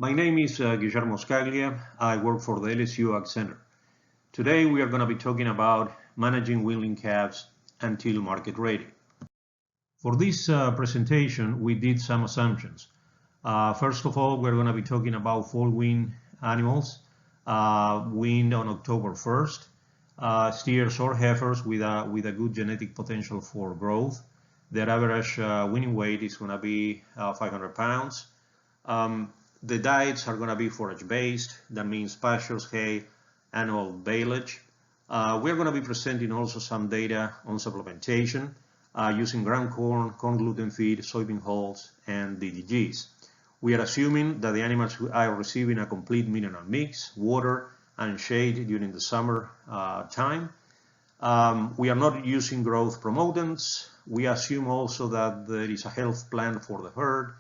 My name is Guillermo Scaglia. I work for the LSU AgCenter. Today we are going to be talking about managing weanling calves until market ready. For this presentation, we did some assumptions. First of all, we're going to be talking about fall wean animals weaned on October 1st, steers or heifers with a good genetic potential for growth. Their average weaning weight is going to be 500 pounds. The diets are going to be forage-based. That means pastures, hay, annual baleage. We're going to be presenting also some data on supplementation using ground corn, corn gluten feed, soybean hulls, and DDGs. We are assuming that the animals are receiving a complete mineral mix, water, and shade during the summer time. We are not using growth promotants. We assume also that there is a health plan for the herd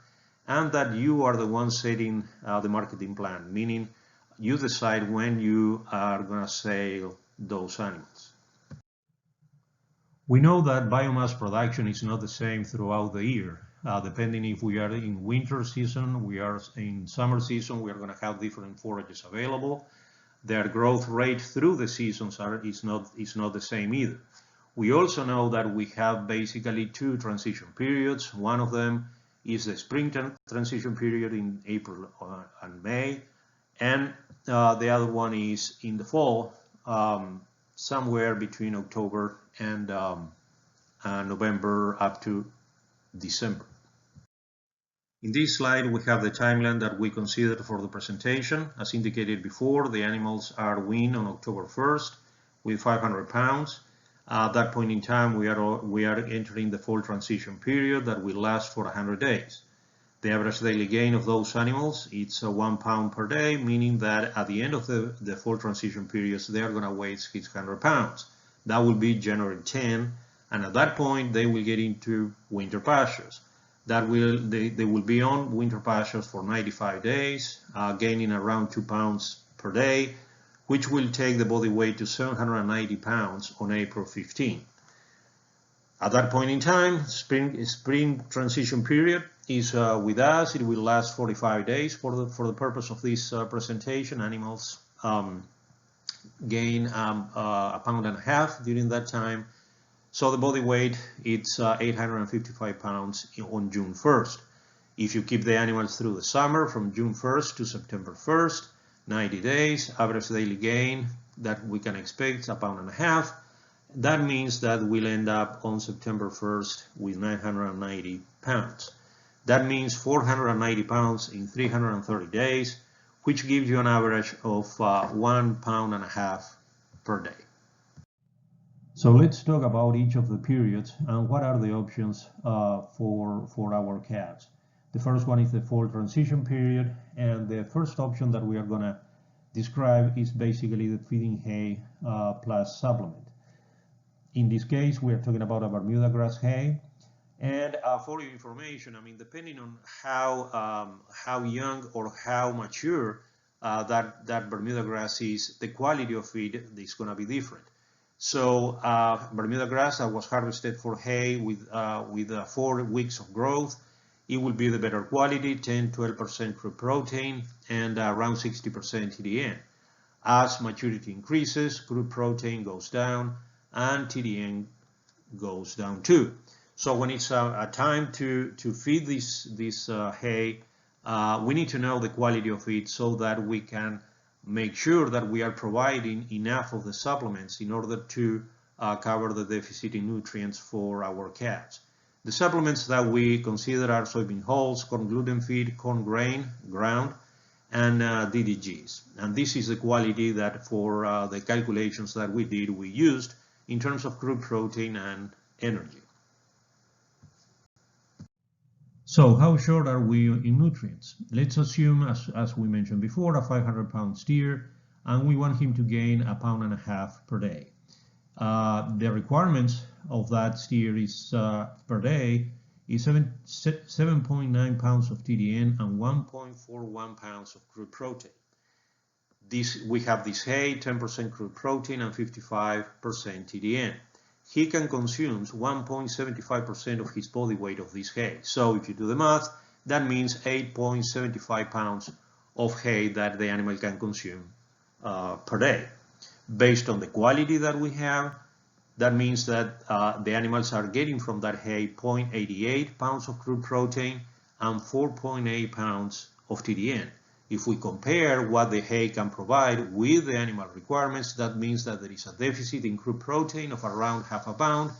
and that you are the one setting the marketing plan, meaning you decide when you are going to sell those animals. We know that biomass production is not the same throughout the year. Depending if we are in winter season, we are in summer season, we are going to have different forages available. Their growth rate through the seasons is not the same either. We also know that we have basically two transition periods. One of them is the spring transition period in April and May, and the other one is in the fall, somewhere between October and November up to December. In this slide, we have the timeline that we considered for the presentation. As indicated before, the animals are weaned on October 1st with 500 pounds. At that point in time, we are entering the fall transition period that will last for 100 days. The average daily gain of those animals, it's 1 pound per day, meaning that at the end of the fall transition periods, they are going to weigh 600 pounds. That will be January 10, and at that point, they will get into winter pastures. They will be on winter pastures for 95 days, gaining around 2 pounds per day, which will take the body weight to 790 pounds on April 15. At that point in time, spring transition period is with us. It will last 45 days for the purpose of this presentation. Animals gain 1.5 pounds during that time. So the body weight, it's 855 pounds on June 1st. If you keep the animals through the summer, from June 1st to September 1st, 90 days, average daily gain that we can expect, 1.5 pounds. That means that we'll end up on September 1st with 990 pounds. That means 490 pounds in 330 days, which gives you an average of 1.5 pounds per day. So let's talk about each of the periods and what are the options for our calves. The first one is the fall transition period, and the first option that we are going to describe is basically the feeding hay plus supplement. In this case, we are talking about a Bermuda grass hay. And for your information, I mean, depending on how young or how mature that Bermuda grass is, the quality of it is going to be different. So Bermuda grass that was harvested for hay with 4 weeks of growth, it will be the better quality, 10-12% crude protein and around 60% TDN. As maturity increases, crude protein goes down and TDN goes down too. So when it's a time to feed this hay, we need to know the quality of it so that we can make sure that we are providing enough of the supplements in order to cover the deficit in nutrients for our calves. The supplements that we consider are soybean hulls, corn gluten feed, corn grain, ground, and DDGs. And this is the quality that for the calculations that we did, we used in terms of crude protein and energy. So how short are we in nutrients? Let's assume, as we mentioned before, a 500-pound steer, and we want him to gain 1.5 pounds per day. The requirements of that steer is per day is 7.9 pounds of TDN and 1.41 pounds of crude protein. We have this hay, 10% crude protein and 55% TDN. He can consume 1.75% of his body weight of this hay. So if you do the math, that means 8.75 pounds of hay that the animal can consume per day. Based on the quality that we have, that means that the animals are getting from that hay 0.88 pounds of crude protein and 4.8 pounds of TDN. If we compare what the hay can provide with the animal requirements, that means that there is a deficit in crude protein of around half a pound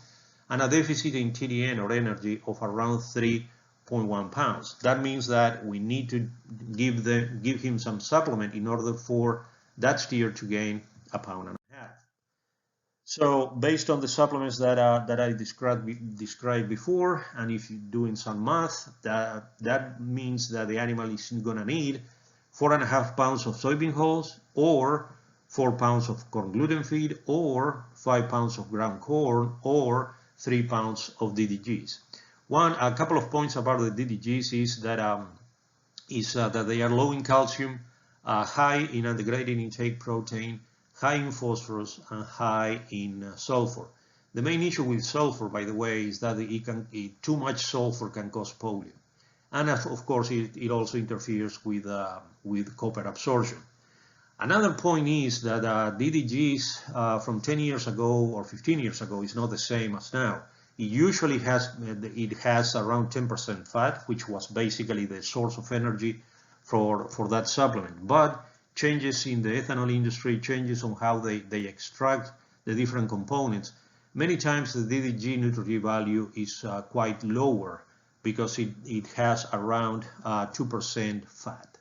and a deficit in TDN or energy of around 3.1 pounds. That means that we need to give him some supplement in order for that steer to gain a pound and a half. So based on the supplements that I described before, and if you're doing some math, that means that the animal is going to need 4.5 pounds of soybean hulls, or 4 pounds of corn gluten feed, or 5 pounds of ground corn, or 3 pounds of DDGs. A couple of points about the DDGs is that they are low in calcium, high in integrated intake protein, high in phosphorus, and high in sulfur. The main issue with sulfur, by the way, is that too much sulfur can cause polio. And of course, it also interferes with copper absorption. Another point is that DDGs from 10 years ago or 15 years ago is not the same as now. It usually has around 10% fat, which was basically the source of energy for that supplement. But changes in the ethanol industry, changes on how they extract the different components, many times the DDG nutrient value is quite lower because it has around 2% fat.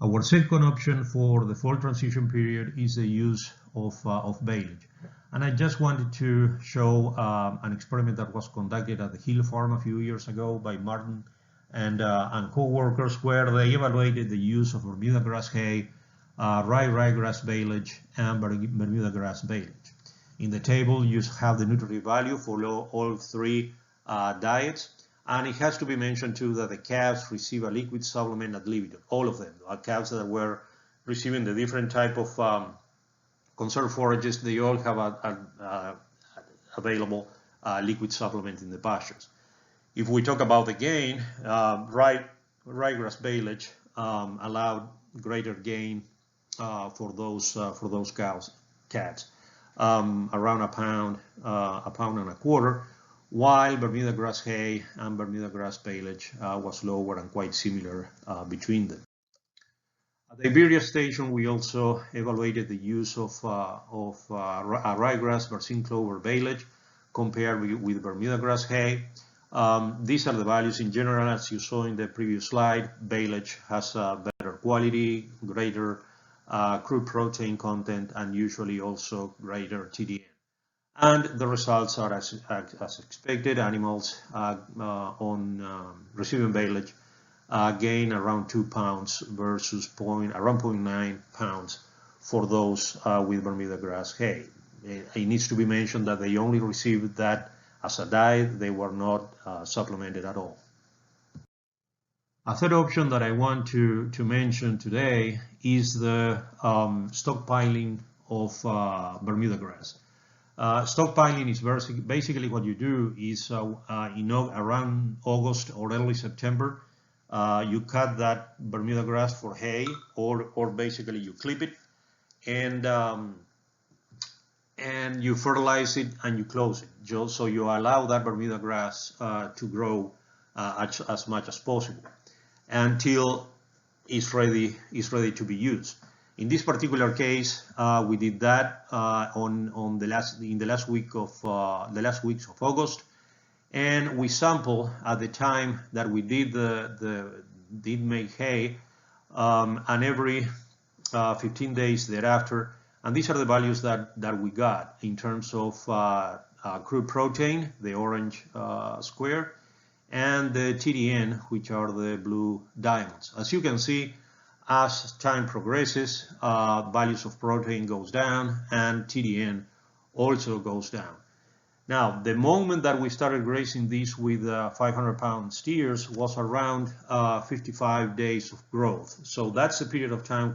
Our second option for the fall transition period is the use of baleage. And I just wanted to show an experiment that was conducted at the Hill Farm a few years ago by Martin and co-workers, where they evaluated the use of Bermuda grass hay, ryegrass baleage, and Bermuda grass baleage. In the table, you have the nutrient value for all three diets, and it has to be mentioned too that the calves receive a liquid supplement ad libitum, all of them. Our calves that were receiving the different type of conserved forages, they all have a available liquid supplement in the pastures. If we talk about the gain, ryegrass baleage allowed greater gain for those calves, around a pound and a quarter, while Bermuda grass hay and Bermuda grass baleage was lower and quite similar between them. At the Iberia station, we also evaluated the use of ryegrass Barcine clover baleage compared with Bermuda grass hay. These are the values in general, as you saw in the previous slide. Baleage has better quality, greater crude protein content, and usually also greater TDN. And the results are as expected. Animals on receiving baleage gain around 2 pounds versus around 0.9 pounds for those with Bermuda grass hay. It needs to be mentioned that they only received that as a diet. They were not supplemented at all. A third option that I want to mention today is the stockpiling of Bermuda grass. Stockpiling is basically what you do is around August or early September, you cut that Bermuda grass for hay, or basically you clip it, and you fertilize it and you close it. So you allow that Bermuda grass to grow as much as possible until it's ready to be used. In this particular case, we did that in the last weeks of August, and we sample at the time that we did make hay, and every 15 days thereafter. And these are the values that we got in terms of crude protein, the orange square, and the TDN, which are the blue diamonds. As you can see, as time progresses, values of protein goes down and TDN also goes down. Now, the moment that we started grazing these with 500-pound steers was around 55 days of growth. So that's the period of time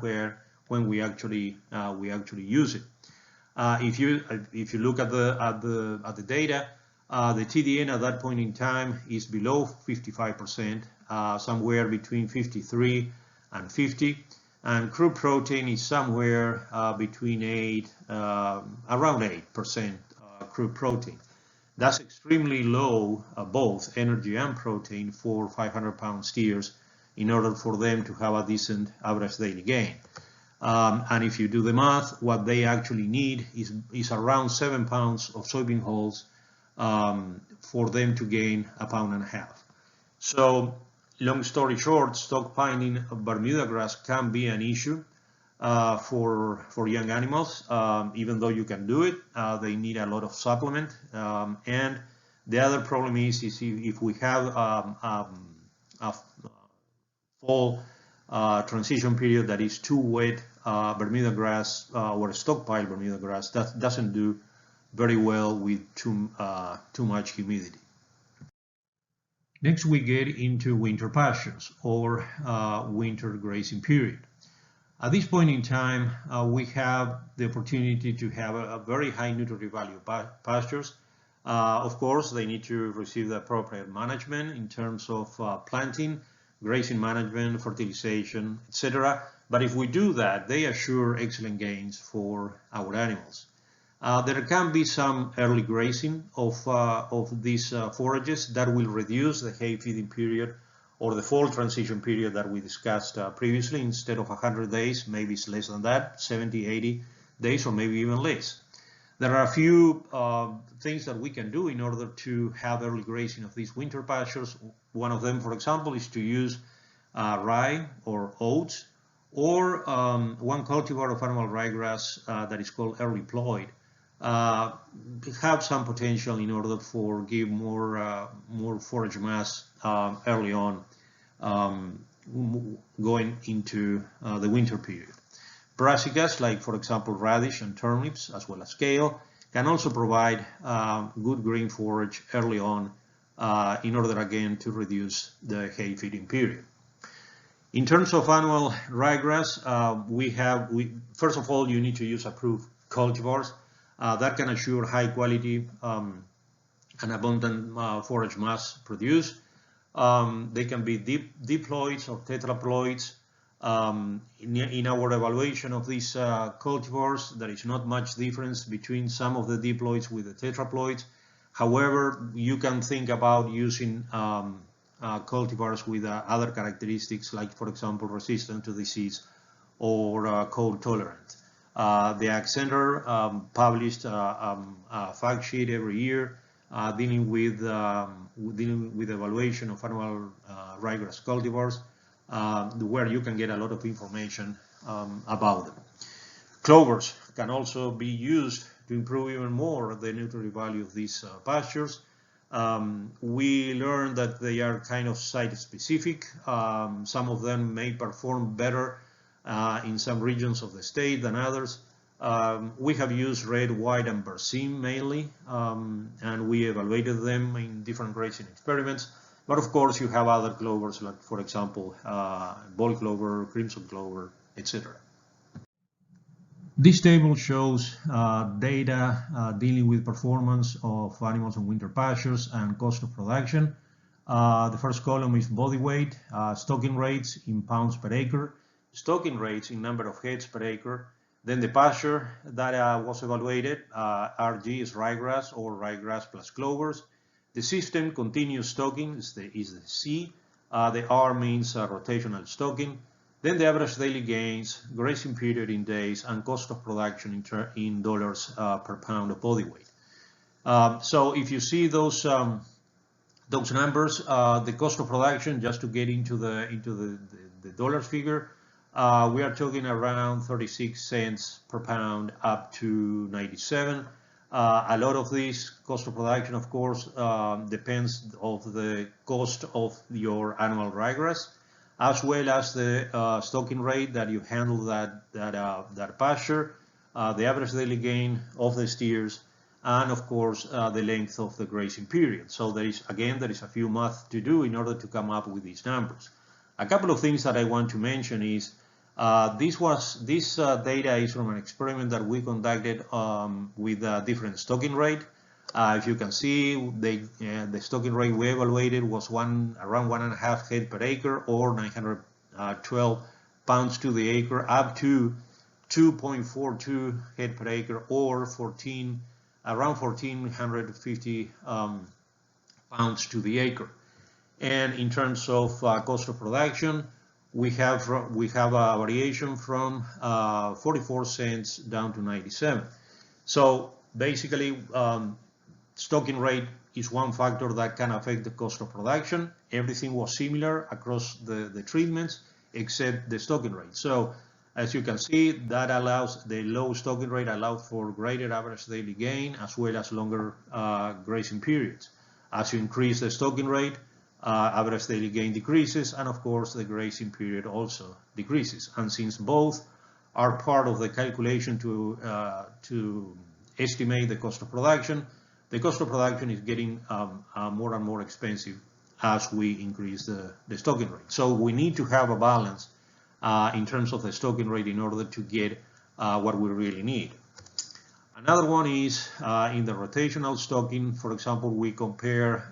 when we actually use it. If you look at the data, the TDN at that point in time is below 55%, somewhere between 53 and 50, and crude protein is somewhere between around 8% crude protein. That's extremely low, both energy and protein, for 500-pound steers in order for them to have a decent average daily gain. And if you do the math, what they actually need is around 7 pounds of soybean hulls for them to gain 1.5 pounds. So, long story short, stockpiling of Bermuda grass can be an issue for young animals. Even though you can do it, they need a lot of supplement. And the other problem is if we have a fall transition period that is too wet, Bermuda grass or stockpile Bermuda grass that doesn't do very well with too much humidity. Next, we get into winter pastures or winter grazing period. At this point in time, we have the opportunity to have a very high nutritive value pastures. Of course, they need to receive the appropriate management in terms of planting, grazing management, fertilization, etc. But if we do that, they assure excellent gains for our animals. There can be some early grazing of these forages that will reduce the hay feeding period or the fall transition period that we discussed previously. Instead of 100 days, maybe it's less than that, 70, 80 days, or maybe even less. There are a few things that we can do in order to have early grazing of these winter pastures. One of them, for example, is to use rye or oats, or one cultivar of annual ryegrass that is called early ploid. Have some potential in order for give more forage mass early on, going into the winter period. Brassicas, like for example radish and turnips, as well as kale, can also provide good green forage early on in order again to reduce the hay feeding period. In terms of annual ryegrass, first of all, you need to use approved cultivars that can assure high quality and abundant forage mass produced. They can be diploids or tetraploids. In our evaluation of these cultivars, there is not much difference between some of the diploids with the tetraploids. However, you can think about using cultivars with other characteristics, like for example resistant to disease or cold tolerant. The AgCenter published a fact sheet every year dealing with evaluation of annual ryegrass cultivars, where you can get a lot of information about them. Clovers can also be used to improve even more the nutritive value of these pastures. We learned that they are kind of site-specific. Some of them may perform better in some regions of the state than others. We have used red, white, and berseem mainly, and we evaluated them in different grazing experiments. But of course, you have other clovers, like for example, ball clover, crimson clover, etc. This table shows data dealing with performance of animals on winter pastures and cost of production. The first column is body weight, stocking rates in pounds per acre, stocking rates in number of heads per acre. Then the pasture that was evaluated, RG is ryegrass or ryegrass plus clovers. The system continuous stocking is the C. The R means rotational stocking. Then the average daily gains, grazing period in days, and cost of production in dollars per pound of body weight. So if you see those numbers, the cost of production, just to get into the dollars figure, we are talking around 36 cents per pound up to 97. A lot of this cost of production, of course, depends of the cost of your annual ryegrass, as well as the stocking rate that you handle that pasture, the average daily gain of the steers, and of course the length of the grazing period. So there is a few math to do in order to come up with these numbers. A couple of things that I want to mention is this data is from an experiment that we conducted with a different stocking rate. If you can see, the stocking rate we evaluated was around 1.5 head per acre, or 912 pounds to the acre, up to 2.42 head per acre, or around 1,450 pounds to the acre. And in terms of cost of production, we have a variation from 44 cents down to 97. So basically, stocking rate is one factor that can affect the cost of production. Everything was similar across the treatments except the stocking rate. So as you can see, that allows, the low stocking rate allowed for greater average daily gain as well as longer grazing periods. As you increase the stocking rate, average daily gain decreases, and of course the grazing period also decreases. And since both are part of the calculation to estimate the cost of production, the cost of production is getting more and more expensive as we increase the stocking rate. So we need to have a balance in terms of the stocking rate in order to get what we really need. Another one is in the rotational stocking. For example, we compare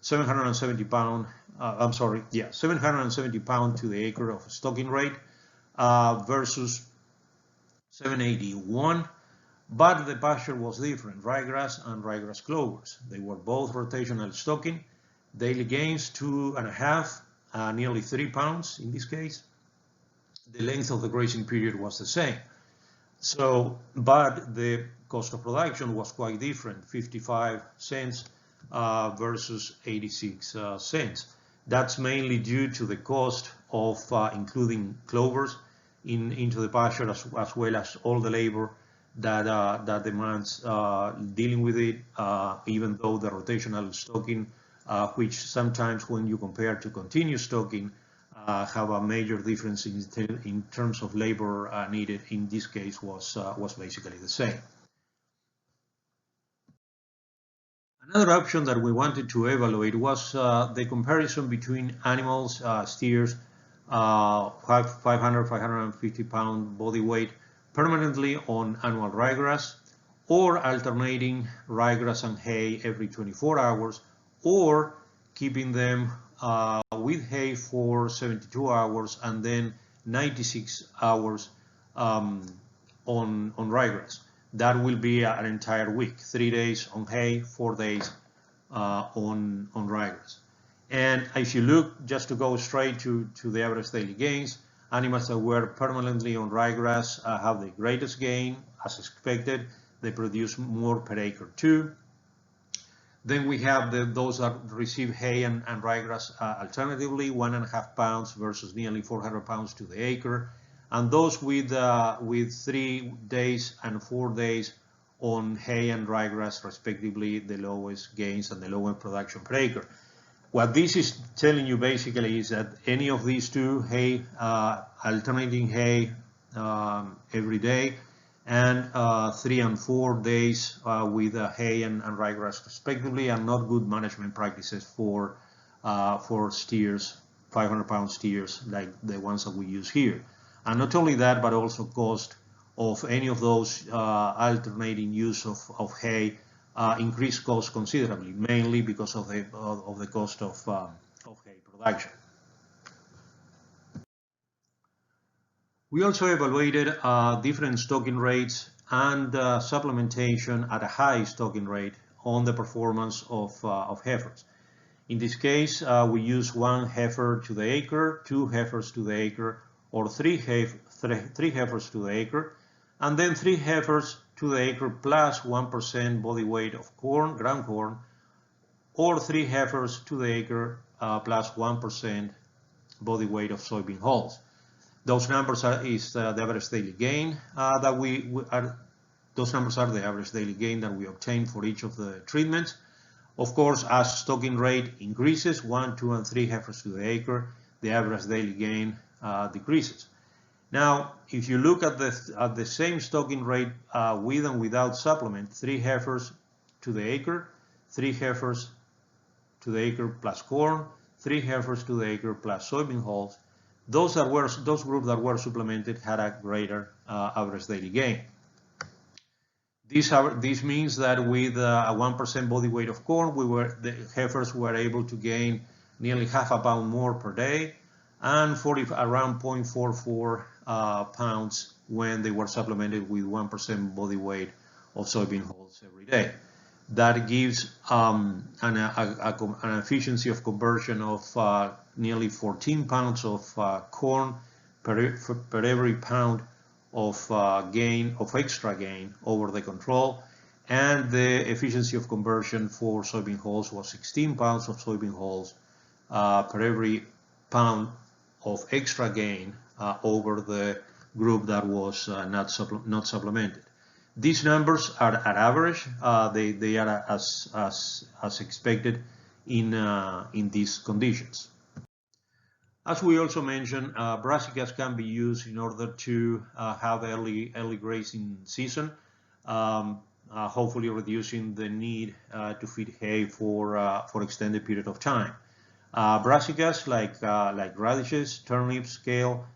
770 pound to the acre of stocking rate versus 781. But the pasture was different, ryegrass and ryegrass clovers. They were both rotational stocking. Daily gains 2.5, nearly 3 pounds in this case. The length of the grazing period was the same. So, but the cost of production was quite different, 55 cents versus 86 cents. That's mainly due to the cost of including clovers into the pasture, as well as all the labor that demands dealing with it, even though the rotational stocking, which sometimes when you compare to continuous stocking, have a major difference in terms of labor needed, in this case was basically the same. Another option that we wanted to evaluate was the comparison between animals, steers, 500, 550 pound body weight, permanently on annual ryegrass, or alternating ryegrass and hay every 24 hours, or keeping them with hay for 72 hours and then 96 hours on ryegrass. That will be an entire week, 3 days on hay, 4 days on ryegrass. And if you look, just to go straight to the average daily gains, animals that were permanently on ryegrass have the greatest gain, as expected. They produce more per acre too. Then we have those that receive hay and ryegrass alternatively, 1.5 pounds versus nearly 400 pounds to the acre. And those with 3 days and 4 days on hay and ryegrass, respectively, the lowest gains and the lowest production per acre. What this is telling you basically is that any of these two, hay, alternating hay every day, and 3 and 4 days with hay and ryegrass respectively, are not good management practices for steers, 500-pound steers like the ones that we use here. And not only that, but also cost of any of those alternating use of hay increased cost considerably, mainly because of the cost of hay production. We also evaluated different stocking rates and supplementation at a high stocking rate on the performance of heifers. In this case, we use 1 heifer to the acre, 2 heifers to the acre, or 3 heifers to the acre, and then 3 heifers to the acre plus 1% body weight of corn, ground corn, or 3 heifers to the acre plus 1% body weight of soybean hulls. Those numbers are the average daily gain those numbers are the average daily gain that we obtain for each of the treatments. Of course, as stocking rate increases, 1, 2, and 3 heifers to the acre, the average daily gain decreases. Now, if you look at the same stocking rate with and without supplement, 3 heifers to the acre, 3 heifers to the acre plus corn, 3 heifers to the acre plus soybean hulls, those groups that were supplemented had a greater average daily gain. This means that with a 1% body weight of corn, the heifers were able to gain nearly half a pound more per day, and around 0.44 pounds when they were supplemented with 1% body weight of soybean hulls every day. That gives an efficiency of conversion of nearly 14 pounds of corn per every pound of extra gain over the control, and the efficiency of conversion for soybean hulls was 16 pounds of soybean hulls per every pound of extra gain over the group that was not supplemented. These numbers are at average. They are as expected in these conditions. As we also mentioned, brassicas can be used in order to have early grazing season, hopefully reducing the need to feed hay for extended period of time. Brassicas like radishes, turnips, kale,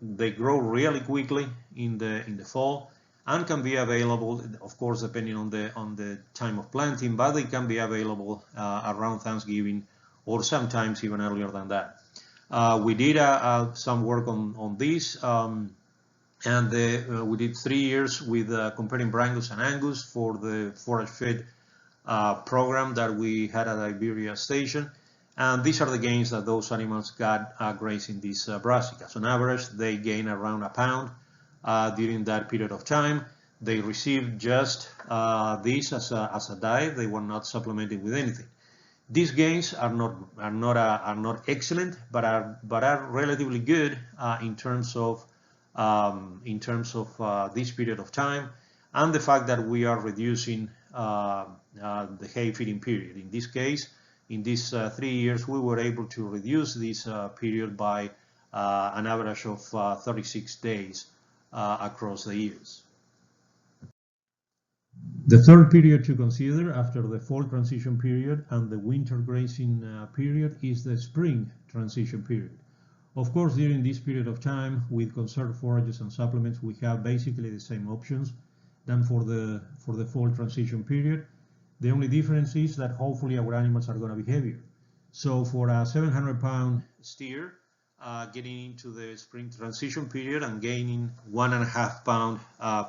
they grow really quickly in the fall and can be available, of course, depending on the time of planting, but they can be available around Thanksgiving or sometimes even earlier than that. We did some work on this, and we did 3 years with comparing Brangus and Angus for the forage fed program that we had at Iberia Station. And these are the gains that those animals got grazing these brassicas. On average, they gain around a pound during that period of time. They received just this as a diet. They were not supplemented with anything. These gains are not excellent, but are relatively good in terms of this period of time, and the fact that we are reducing the hay feeding period. In this case, in these 3 years, we were able to reduce this period by an average of 36 days across the years. The third period to consider after the fall transition period and the winter grazing period is the spring transition period. Of course, during this period of time, with conserved forages and supplements, we have basically the same options than for the fall transition period. The only difference is that hopefully our animals are going to be heavier. So for a 700-pound steer, getting into the spring transition period and gaining 1.5 pounds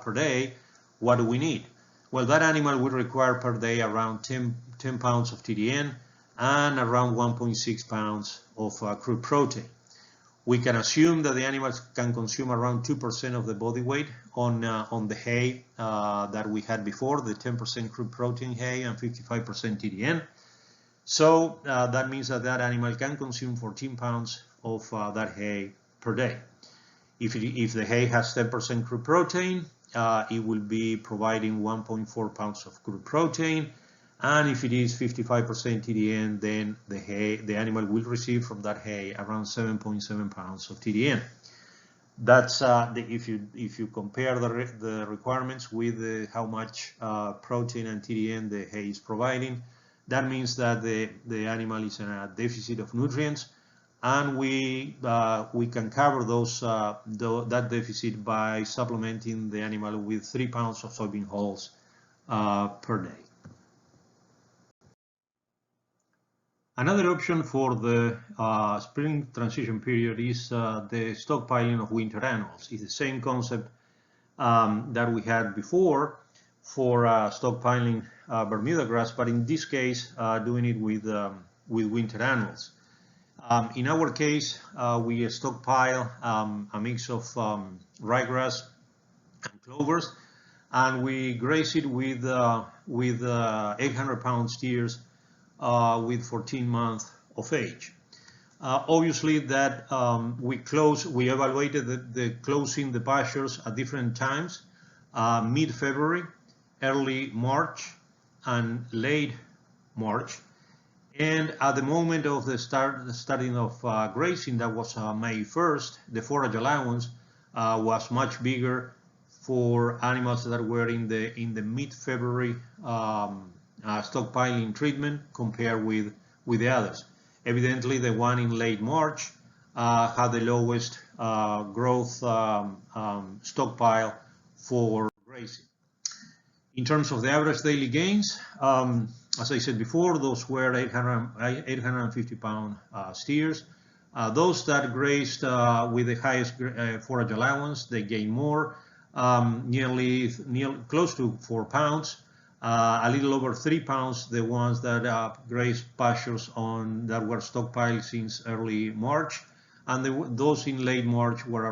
per day, what do we need? Well, that animal would require per day around 10 pounds of TDN and around 1.6 pounds of crude protein. We can assume that the animals can consume around 2% of the body weight on the hay that we had before, the 10% crude protein hay and 55% TDN. So that means that animal can consume 14 pounds of that hay per day. If the hay has 10% crude protein, it will be providing 1.4 pounds of crude protein, and if it is 55% TDN, then the animal will receive from that hay around 7.7 pounds of TDN. That's if you compare the requirements with how much protein and TDN the hay is providing, that means that the animal is in a deficit of nutrients, and we can cover that deficit by supplementing the animal with 3 pounds of soybean hulls per day. Another option for the spring transition period is the stockpiling of winter annuals. It's the same concept that we had before for stockpiling Bermuda grass, but in this case doing it with winter annuals. In our case, we stockpile a mix of ryegrass and clovers, and we graze it with 800-pound steers with 14 months of age. Obviously, that we evaluated the closing the pastures at different times, mid-February, early March, and late March. And at the moment of the starting of grazing, that was May 1st, the forage allowance was much bigger for animals that were in the mid-February stockpiling treatment compared with the others. Evidently, the one in late March had the lowest growth stockpile for grazing. In terms of the average daily gains, as I said before, those were 850 pound steers. Those that grazed with the highest forage allowance, they gained more, nearly close to 4 pounds. A little over 3 pounds, the ones that grazed pastures that were stockpiled since early March, and those in late March were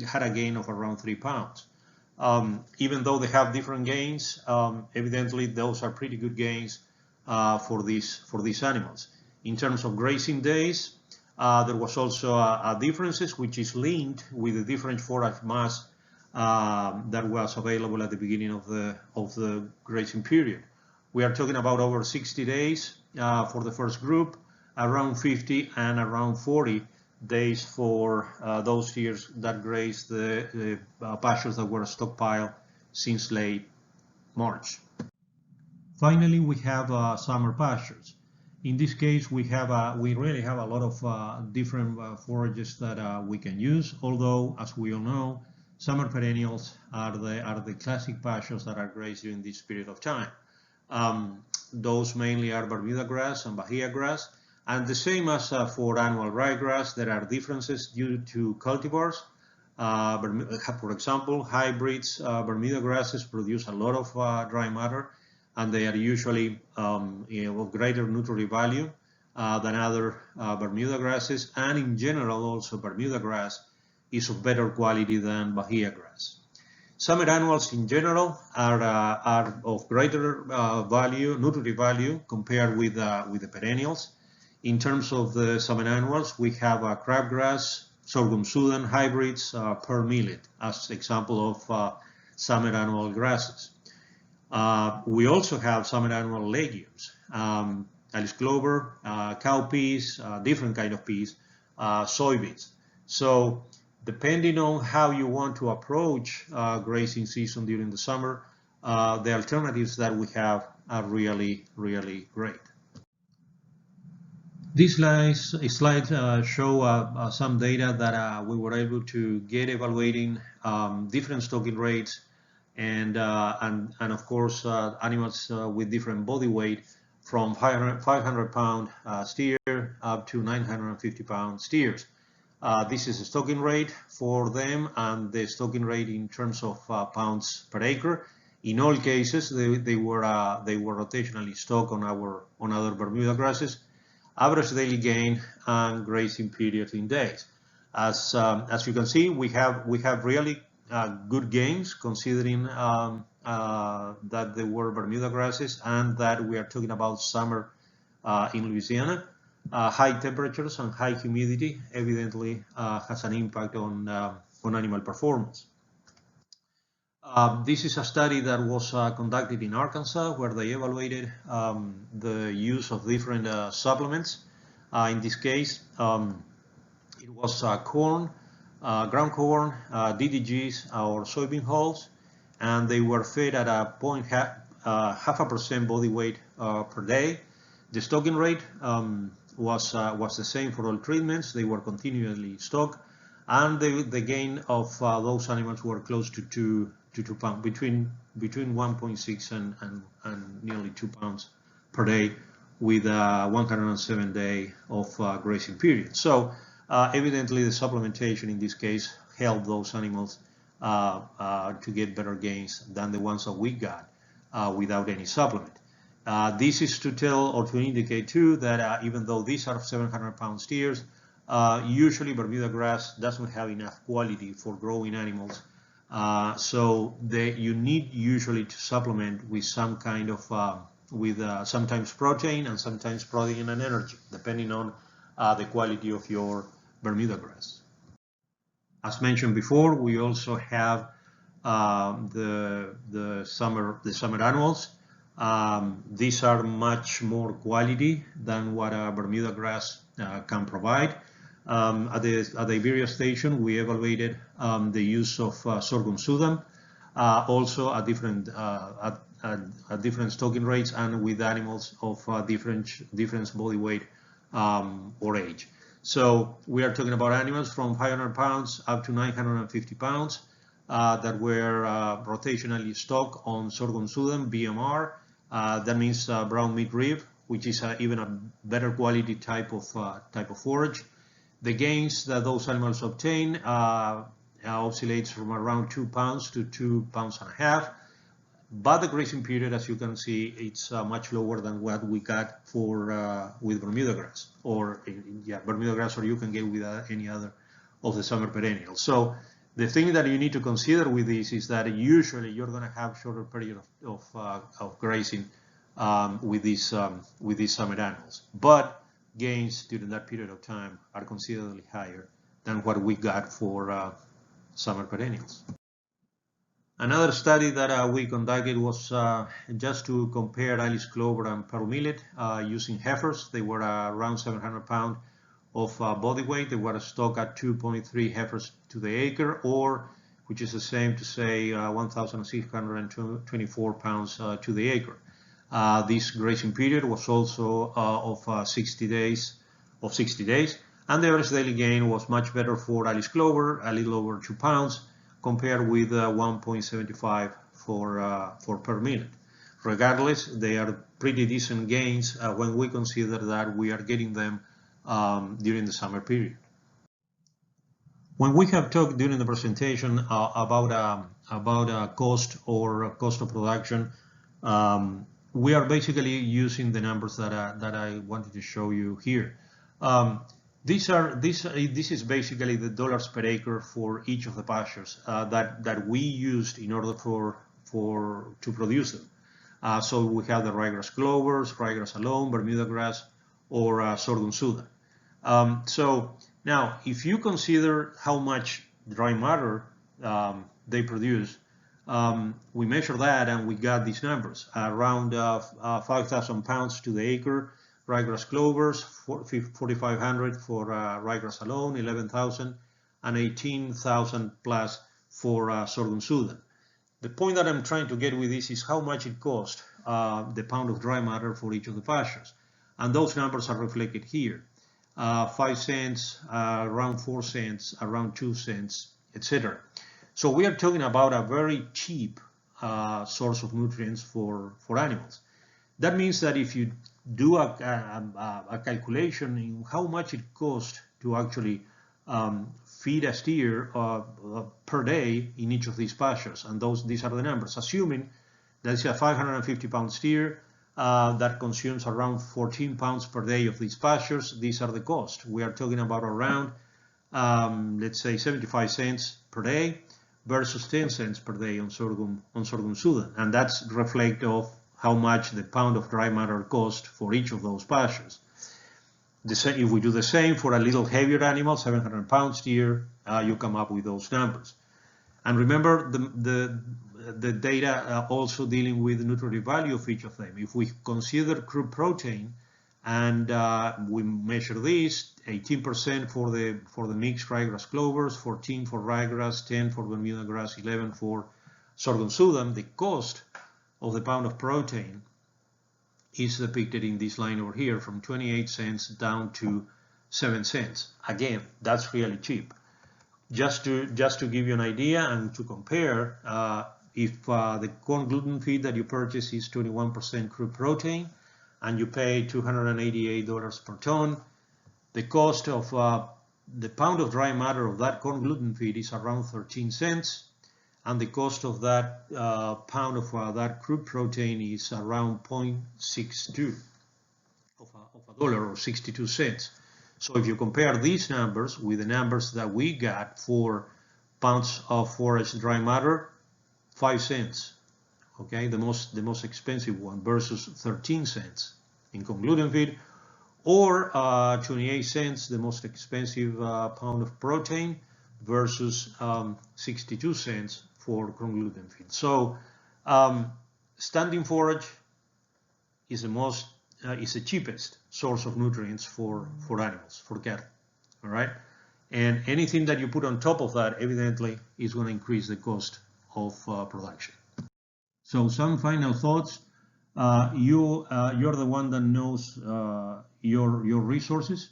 had a gain of around 3 pounds. Even though they have different gains, evidently those are pretty good gains for these animals. In terms of grazing days, there was also a differences which is linked with the different forage mass that was available at the beginning of the grazing period. We are talking about over 60 days for the first group, around 50 and around 40 days for those steers that grazed the pastures that were stockpiled since late March. Finally, we have summer pastures. In this case, we really have a lot of different forages that we can use. Although, as we all know, summer perennials are the classic pastures that are grazed during this period of time. Those mainly are Bermuda grass and Bahia grass. And the same as for annual ryegrass, there are differences due to cultivars. For example, hybrids Bermuda grasses produce a lot of dry matter, and they are usually of greater nutrient value than other Bermuda grasses. And in general, also Bermuda grass is of better quality than Bahia grass. Summer annuals in general are of greater nutrient value compared with the perennials. In terms of the summer annuals, we have crabgrass, sorghum Sudan hybrids, pearl millet as example of summer annual grasses. We also have summer annual legumes, Alice clover, cowpeas, different kind of peas, soybeans. So depending on how you want to approach grazing season during the summer, the alternatives that we have are really, really great. These slides show some data that we were able to get evaluating different stocking rates and of course animals with different body weight from 500 pound steer up to 950 pound steers. This is the stocking rate for them and the stocking rate in terms of pounds per acre. In all cases, they were rotationally stocked on other Bermuda grasses. Average daily gain and grazing period in days. As you can see, we have really good gains considering that they were Bermuda grasses and that we are talking about summer in Louisiana. High temperatures and high humidity evidently has an impact on animal performance. This is a study that was conducted in Arkansas where they evaluated the use of different supplements. In this case, it was corn, ground corn, DDGs or soybean hulls, and they were fed at a 0.5% body weight per day. The stocking rate was the same for all treatments. They were continually stocked, and the gain of those animals were close to 2 pounds, between 1.6 and nearly 2 pounds per day, with 107 days of grazing period. So evidently the supplementation in this case helped those animals to get better gains than the ones that we got without any supplement. This is to tell or to indicate too that even though these are 700 pound steers, usually Bermuda grass doesn't have enough quality for growing animals. So you need usually to supplement with some kind of, sometimes protein and sometimes protein and energy, depending on the quality of your Bermuda grass. As mentioned before, we also have the summer annuals. These are much more quality than what a Bermuda grass can provide. At the Iberia station, we evaluated the use of sorghum Sudan, also at different stocking rates and with animals of different body weight or age. So we are talking about animals from 500 pounds up to 950 pounds. that were rotationally stocked on sorghum Sudan, BMR. That means brown meat rib, which is even a better quality type of forage. The gains that those animals obtain oscillates from around 2 pounds to 2.5 pounds. But the grazing period, as you can see, it's much lower than what we got for with Bermuda grass, or Bermuda grass, or you can get with any other of the summer perennials. So the thing that you need to consider with this is that usually you're going to have shorter period of grazing with these summer animals, but gains during that period of time are considerably higher than what we got for summer perennials. Another study that we conducted was just to compare Alice clover and pearl millet using heifers. They were around 700 pounds of body weight. They were stocked at 2.3 heifers to the acre, or which is the same to say 1,624 pounds to the acre. This grazing period was also of 60 days, and the average daily gain was much better for Alice clover, a little over 2 pounds, compared with 1.75 for pearl millet. Regardless, they are pretty decent gains when we consider that we are getting them during the summer period. When we have talked during the presentation about cost or cost of production, we are basically using the numbers that I wanted to show you here. This is basically the dollars per acre for each of the pastures that we used in order to produce them. So we have the ryegrass clovers, ryegrass alone, Bermuda grass, or sorghum Sudan. So now, if you consider how much dry matter they produce, we measure that and we got these numbers around 5,000 pounds to the acre. Ryegrass clovers, 4,500 for ryegrass alone, 11,000, and 18,000 plus for sorghum Sudan. The point that I'm trying to get with this is how much it costs the pound of dry matter for each of the pastures. And those numbers are reflected here. 5 cents, around 4 cents, around 2 cents, etc. So we are talking about a very cheap source of nutrients for animals. That means that if you do a calculation in how much it costs to actually feed a steer per day in each of these pastures, and these are the numbers, assuming that it's a 550 pound steer that consumes around 14 pounds per day of these pastures. These are the costs. We are talking about around, let's say, 75 cents per day versus 10 cents per day on sorghum Sudan, and that's reflective of how much the pound of dry matter costs for each of those pastures. If we do the same for a little heavier animal, 700 pound steer, you come up with those numbers. And remember the data also dealing with the nutritive value of each of them. If we consider crude protein and we measure this, 18% for the mixed ryegrass clovers, 14 for ryegrass, 10 for Bermuda grass, 11 for sorghum Sudan, the cost of the pound of protein is depicted in this line over here, from 28 cents down to 7 cents. Again, that's really cheap. Just to give you an idea and to compare, if the corn gluten feed that you purchase is 21% crude protein and you pay $288 per ton, the cost of the pound of dry matter of that corn gluten feed is around 13 cents. And the cost of that pound of that crude protein is around 0.62 of a dollar, or 62 cents. So if you compare these numbers with the numbers that we got for pounds of forage dry matter, 5 cents, okay, the most expensive one, versus 13 cents in corn gluten feed, or 28 cents, the most expensive pound of protein, versus 62 cents for corn gluten feed. So standing forage is the cheapest source of nutrients for animals, for cattle. All right, and anything that you put on top of that evidently is going to increase the cost of production. So some final thoughts. You're the one that knows your resources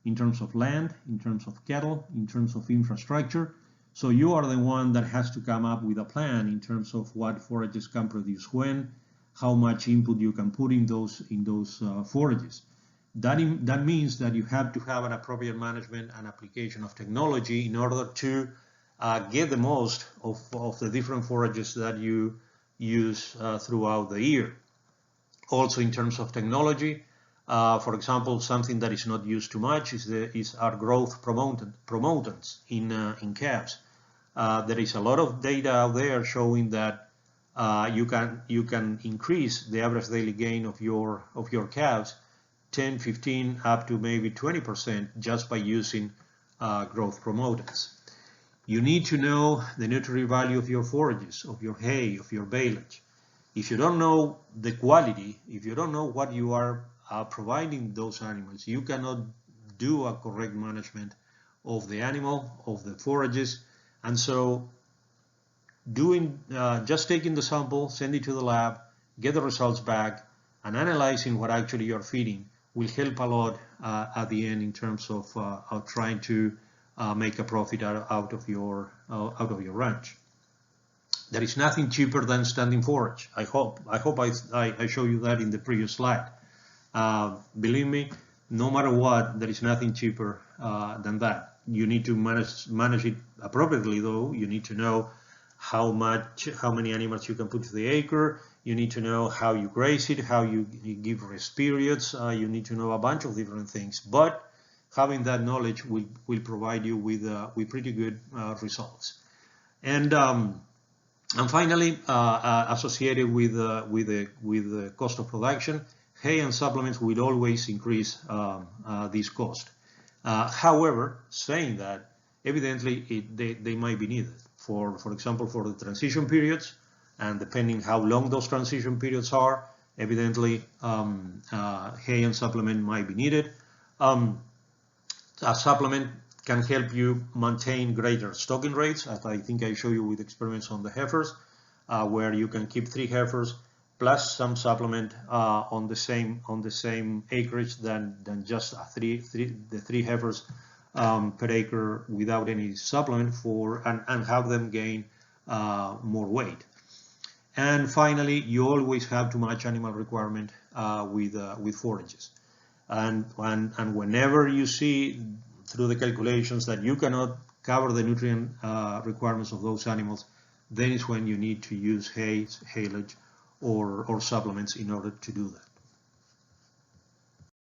in terms of land, in terms of cattle, in terms of infrastructure. So you are the one that has to come up with a plan in terms of what forages can produce when, how much input you can put in those forages. That means that you have to have an appropriate management and application of technology in order to get the most of the different forages that you use throughout the year. Also, in terms of technology, for example, something that is not used too much is our growth promotants in calves. There is a lot of data out there showing that you can increase the average daily gain of your calves 10, 15, up to maybe 20% just by using growth promotants. You need to know the nutrient value of your forages, of your hay, of your baleage. If you don't know the quality, if you don't know what you are providing those animals, you cannot do a correct management of the animal, of the forages. And so just taking the sample, send it to the lab, get the results back, and analyzing what actually you're feeding will help a lot at the end in terms of trying to make a profit out of your ranch. There is nothing cheaper than standing forage. I hope I show you that in the previous slide. Believe me, no matter what, there is nothing cheaper than that. You need to manage it appropriately, though. You need to know how many animals you can put to the acre. You need to know how you graze it, how you give rest periods. You need to know a bunch of different things. But having that knowledge will provide you with pretty good results. And finally, associated with the cost of production, hay and supplements will always increase this cost. However, saying that, evidently they might be needed. For example, for the transition periods, and depending how long those transition periods are, evidently hay and supplement might be needed. A supplement can help you maintain greater stocking rates, as I think I show you with experiments on the heifers, where you can keep 3 heifers plus some supplement on the same acreage than just the 3 heifers per acre without any supplement and have them gain more weight. And finally, you always have to match animal requirement with forages. And whenever you see through the calculations that you cannot cover the nutrient requirements of those animals, then is when you need to use hay, haylage, or supplements in order to do that.